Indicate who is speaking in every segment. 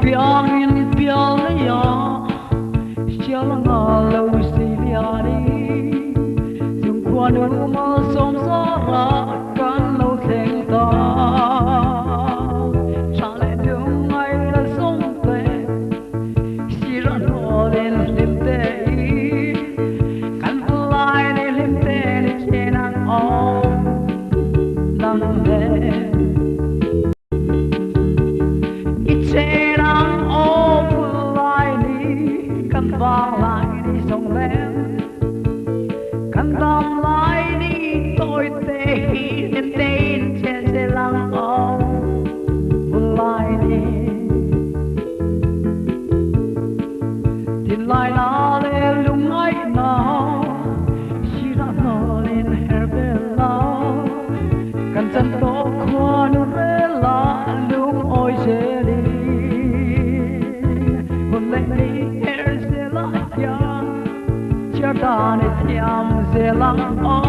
Speaker 1: piangin pialaya sialanga lo siliani yung kwano ma som sara kan lo theng ta chale dung ai la som te sira no den lim te kan lai ne lim te ni chenan om nang de vang lại đi sông lên căn đom lại đi tôi tê nên tên trên xe lăng ông lại đi thì lại nó lên lung ấy nó chỉ đã nó lên her bên nó căn chân to qua nó về là lung ôi sẽ đi hôn lên đi ta ne tiam ze lang o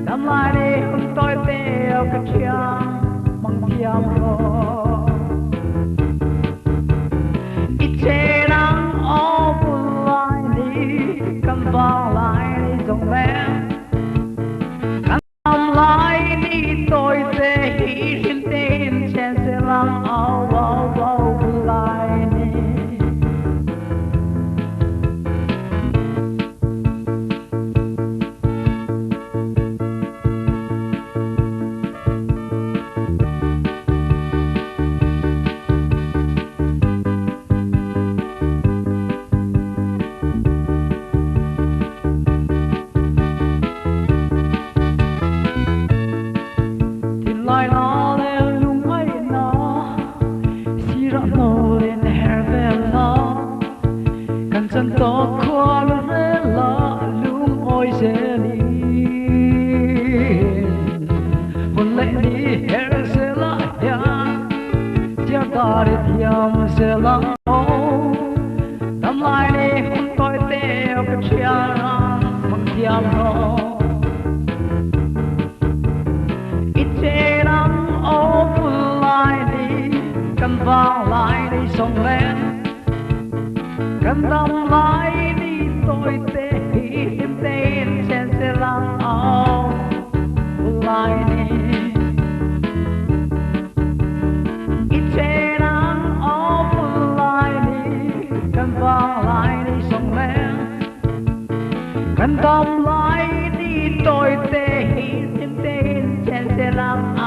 Speaker 1: tam lai ne hum toi te o ka chia mang tiam ro i che lang o pu lai ni kam va lai ni song len kam lai ni toi te hi rin ten chen ze lang o o pu lai ni lại nó lên lung ấy nó xí ra nó lên her về nó căn chân to qua lên là lung ôi sẽ đi hôn lệ đi her sẽ là ya chia ta đi thiam sẽ là ô tâm lại đi hôn tôi teo cái chia bằng thiam nó vang lại đi sông lên căn đom lại đi tôi tê hiếm tên trên xe lăng áo lại đi ít che nắng áo lại đi căn vang lại đi sông lên căn đom lại đi tôi tê hiếm tên trên xe lăng